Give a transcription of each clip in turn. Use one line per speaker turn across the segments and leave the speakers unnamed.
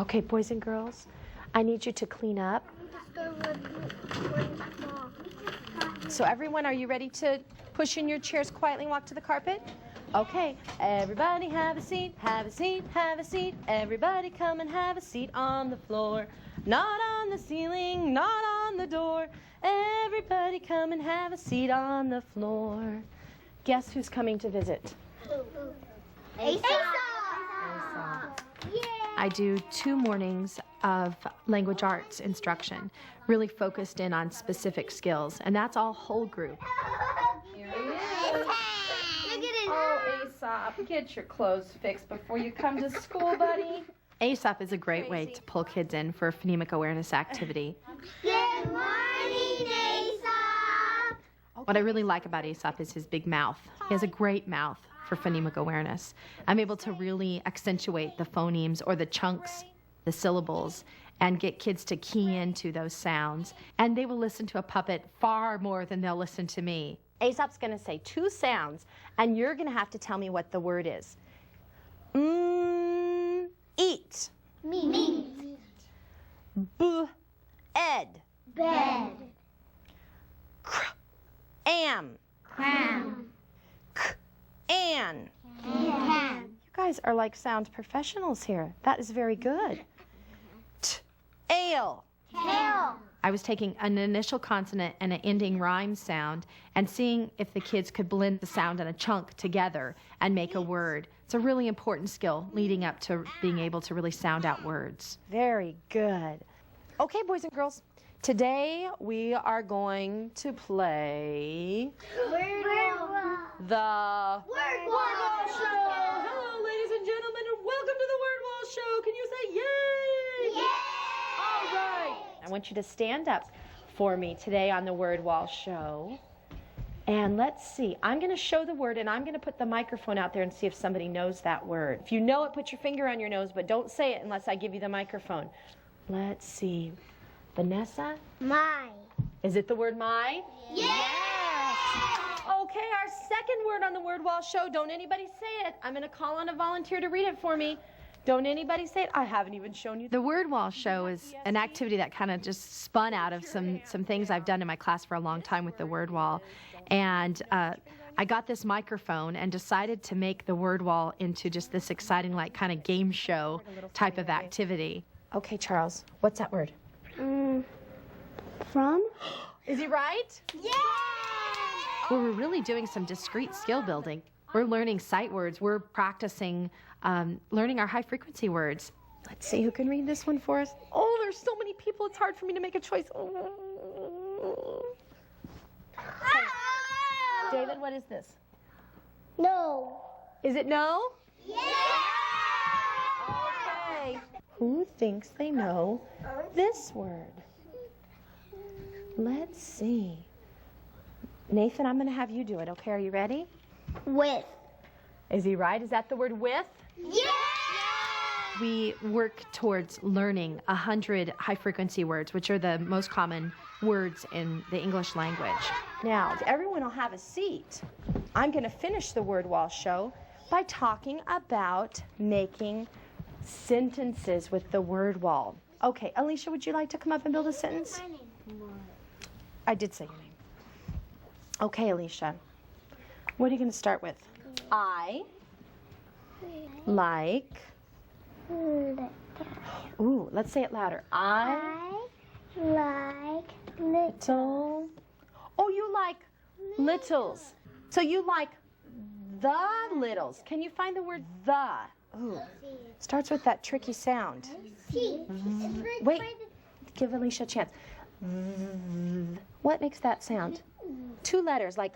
Okay, boys and girls, I need you to clean up. So everyone, are you ready to push in your chairs quietly and walk to the carpet? Okay, everybody have a seat, have a seat, have a seat. Everybody come and have a seat on the floor. Not on the ceiling, not on the door. Everybody come and have a seat on the floor. Guess who's coming to visit?
Asa!
I do 2 mornings of language arts instruction, really focused in on specific skills, and that's all whole group.
Here he is.
Look at it.
Oh, Aesop, get your clothes fixed before you come to school, buddy. Aesop is a great way to pull kids in for a phonemic awareness activity.
Good morning, Aesop.
What I really like about Aesop is his big mouth. He has a great mouth for phonemic awareness. I'm able to really accentuate the phonemes or the chunks, the syllables, and get kids to key into those sounds. And they will listen to a puppet far more than they'll listen to me. Aesop's going to say 2 sounds, and you're going to have to tell me what the word is. Eat.
Meat.
Ed.
Bed.
Am.
Ham.
An.
Can.
You guys are like sound professionals here. That is very good. Ale.
Tail.
I was taking an initial consonant and an ending rhyme sound and seeing if the kids could blend the sound and a chunk together and make a word. It's a really important skill leading up to being able to really sound out words. Very good. Okay, boys and girls, today we are going to play the
Word
Wall Show. Hello, ladies and gentlemen, and welcome to the Word Wall Show. Can you say yay?
Yay!
All right. I want you to stand up for me today on the Word Wall Show. And let's see. I'm going to show the word, and I'm going to put the microphone out there and see if somebody knows that word. If you know it, put your finger on your nose, but don't say it unless I give you the microphone. Let's see. Vanessa?
My.
Is it the word my?
Yes!
Okay, our second word on the Word Wall Show. Don't anybody say it. I'm going to call on a volunteer to read it for me. Don't anybody say it. I haven't even shown you. The Word Wall Show is an activity that kind of just spun out of some things I've done in my class for a long time with the Word Wall. And I got this microphone and decided to make the Word Wall into just this exciting, like, kind of game show type of activity. Okay, Charles, what's that word?
From?
Is he right?
Yeah!
Well, we're really doing some discrete skill building. We're learning sight words. We're practicing learning our high-frequency words. Let's see who can read this one for us. Oh, there's so many people. It's hard for me to make a choice. Oh. David, what is this?
No.
Is it no?
Yeah!
Okay. Who thinks they know this word? Let's see. Nathan, I'm going to have you do it, okay? Are you ready?
With.
Is he right? Is that the word with?
Yeah!
We work towards learning 100 high-frequency words, which are the most common words in the English language. Now, everyone will have a seat. I'm going to finish the Word Wall Show by talking about making sentences with the word wall. Okay, Alicia, would you like to come up and build a sentence? I did say your name. Okay, Alicia. What are you going to start with? I like... Ooh, let's say it louder. I
like
little... Oh, you like littles. So you like the littles. Can you find the word the? Ooh, starts with that tricky sound. Wait, give Alicia a chance. What makes that sound? 2 letters, like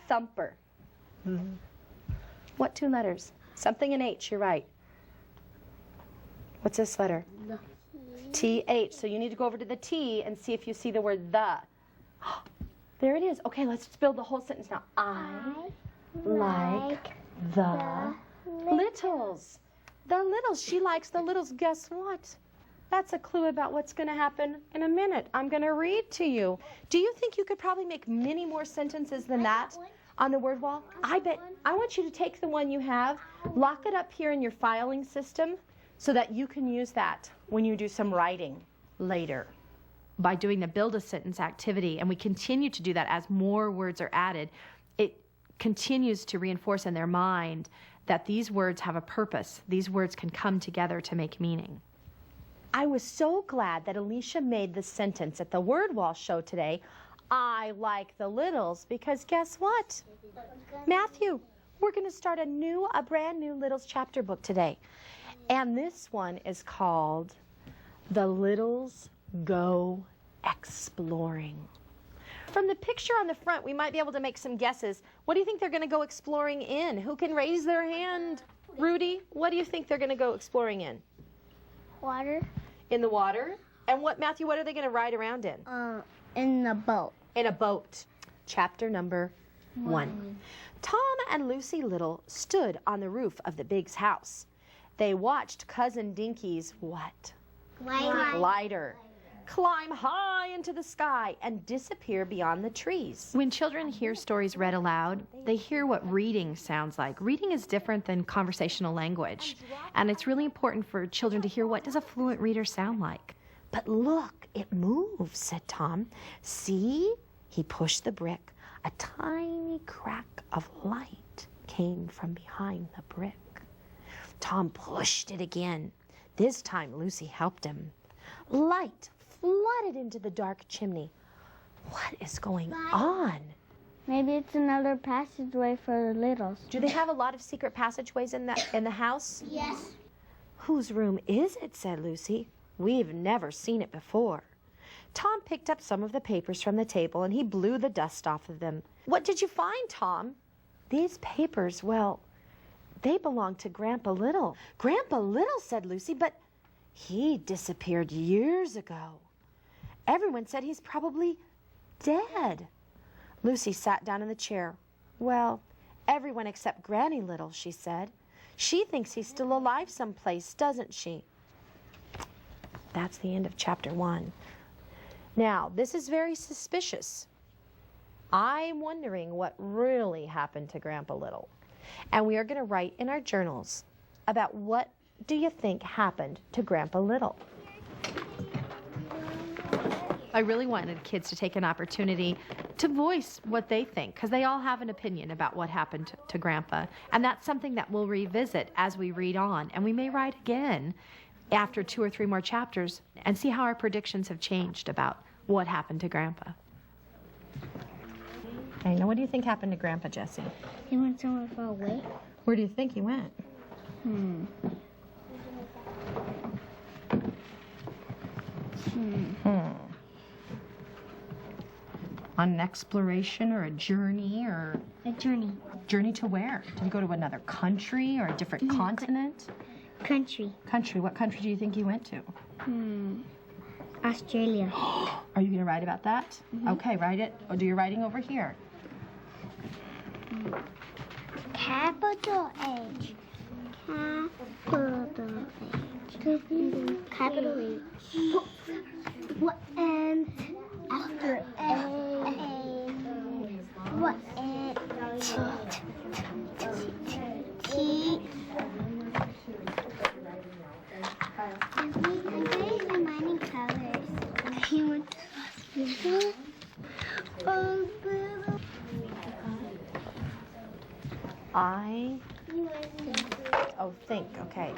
thumper. What 2 letters? Something in H, you're right. What's this letter? T-H. So you need to go over to the T and see if you see the word the. There it is. Okay, let's build the whole sentence now. I like the littles. The littles. She likes the littles. Guess what? That's a clue about what's going to happen in a minute. I'm going to read to you. Do you think you could probably make many more sentences than that on the word wall? I bet. I want you to take the one you have, lock it up here in your filing system, so that you can use that when you do some writing later. By doing the build a sentence activity, and we continue to do that as more words are added, it continues to reinforce in their mind that these words have a purpose. These words can come together to make meaning. I was so glad that Alicia made the sentence at the word wall show today, I like the littles, because guess what? Matthew, we're going to start a brand new Littles chapter book today. And this one is called The Littles Go Exploring. From the picture on the front, we might be able to make some guesses. What do you think they're going to go exploring in? Who can raise their hand? Rudy, what do you think they're going to go exploring in?
Water.
In the water? And Matthew, what are they going to ride around in?
In the boat.
In a boat. Chapter number 1. Tom and Lucy Little stood on the roof of the Big's house. They watched Cousin Dinky's what? Glider. Climb high into the sky and disappear beyond the trees. When children hear stories read aloud, they hear what reading sounds like. Reading is different than conversational language, and it's really important for children to hear what does a fluent reader sound like. But look, it moves, said Tom. See? He pushed the brick. A tiny crack of light came from behind the brick. Tom pushed it again. This time Lucy helped him. Light flooded into the dark chimney. What is going on?
Maybe it's another passageway for the littles.
Do they have a lot of secret passageways in the house?
Yes.
Whose room is it? Said Lucy. We've never seen it before. Tom picked up some of the papers from the table and he blew the dust off of them. What did you find, Tom? These papers, well, they belong to Grandpa Little. Grandpa Little, said Lucy, but he disappeared years ago. Everyone said he's probably dead. Lucy sat down in the chair. Well, everyone except Granny Little, she said. She thinks he's still alive someplace, doesn't she? That's the end of chapter 1. Now, this is very suspicious. I'm wondering what really happened to Grandpa Little. And we are going to write in our journals about what do you think happened to Grandpa Little. I really wanted kids to take an opportunity to voice what they think, because they all have an opinion about what happened to Grandpa. And that's something that we'll revisit as we read on. And we may write again after 2 or 3 more chapters and see how our predictions have changed about what happened to Grandpa. Okay, now what do you think happened to Grandpa, Jesse?
He went somewhere far away.
Where do you think he went? On an exploration or a journey or...
A journey.
Journey to where? Did he go to another country or a different continent?
Country.
Country. What country do you think he went to?
Australia.
Are you going to write about that? Okay, write it. Or do your writing over here.
Capital H. Capital H. Capital H. What and after A. What and T. Reminding colors. He went to hospital. Think, okay.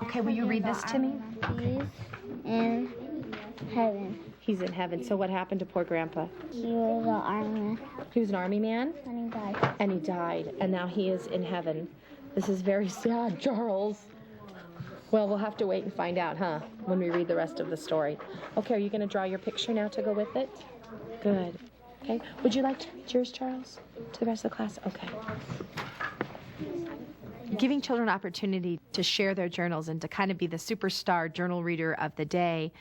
Okay, will you read this to me?
He's in heaven.
He's in heaven. So what happened to poor Grandpa?
He was an army man.
He was an army man?
And he died.
And he died. And now he is in heaven. This is very sad, Charles. Well, we'll have to wait and find out, huh? When we read the rest of the story. Okay, are you going to draw your picture now to go with it? Good. Okay. Would you like to read yours, Charles, to the rest of the class? Okay. Giving children opportunity to share their journals and to kind of be the superstar journal reader of the day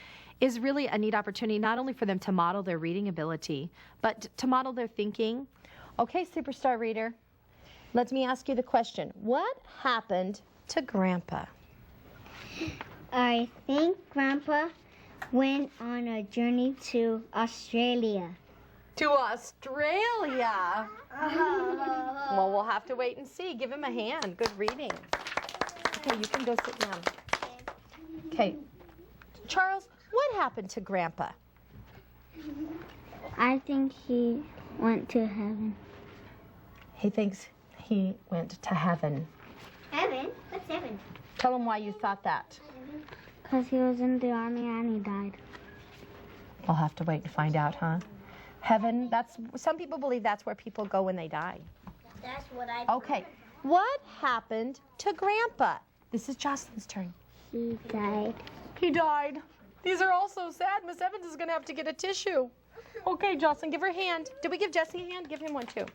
is really a neat opportunity, not only for them to model their reading ability, but to model their thinking. Okay, superstar reader, let me ask you the question. What happened to Grandpa?
I think Grandpa went on a journey to Australia.
To Australia. Well, we'll have to wait and see. Give him a hand. Good reading. Okay, you can go sit down. Okay. Charles, what happened to Grandpa?
I think he went to heaven.
He thinks he went to heaven.
Heaven? What's heaven?
Tell him why you thought that.
Because he was in the army and he died.
We'll have to wait and find out, huh? Heaven, some people believe that's where people go when they die.
That's what I
Okay, what happened to Grandpa? This is Jocelyn's turn.
He died.
He died. These are all so sad. Miss Evans is going to have to get a tissue. Okay, Jocelyn, give her a hand. Did we give Jesse a hand? Give him one, too.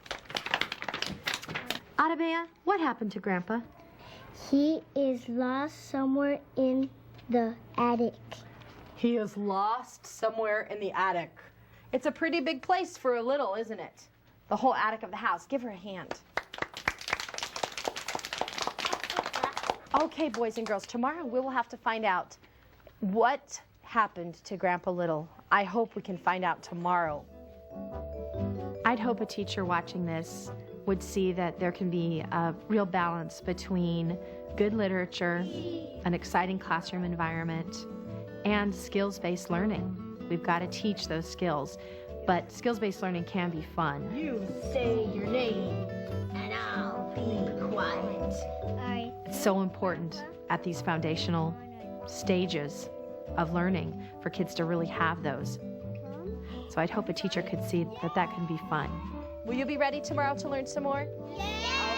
Arabea, what happened to Grandpa?
He is lost somewhere in the attic.
He is lost somewhere in the attic. It's a pretty big place for a little, isn't it? The whole attic of the house. Give her a hand. Okay, boys and girls, tomorrow we will have to find out what happened to Grandpa Little. I hope we can find out tomorrow. I'd hope a teacher watching this would see that there can be a real balance between good literature, an exciting classroom environment, and skills-based learning. We've got to teach those skills, but skills-based learning can be fun.
You say your name, and I'll be quiet.
Alright.
It's so important at these foundational stages of learning for kids to really have those. So I'd hope a teacher could see that that can be fun. Will you be ready tomorrow to learn some more?
Yeah!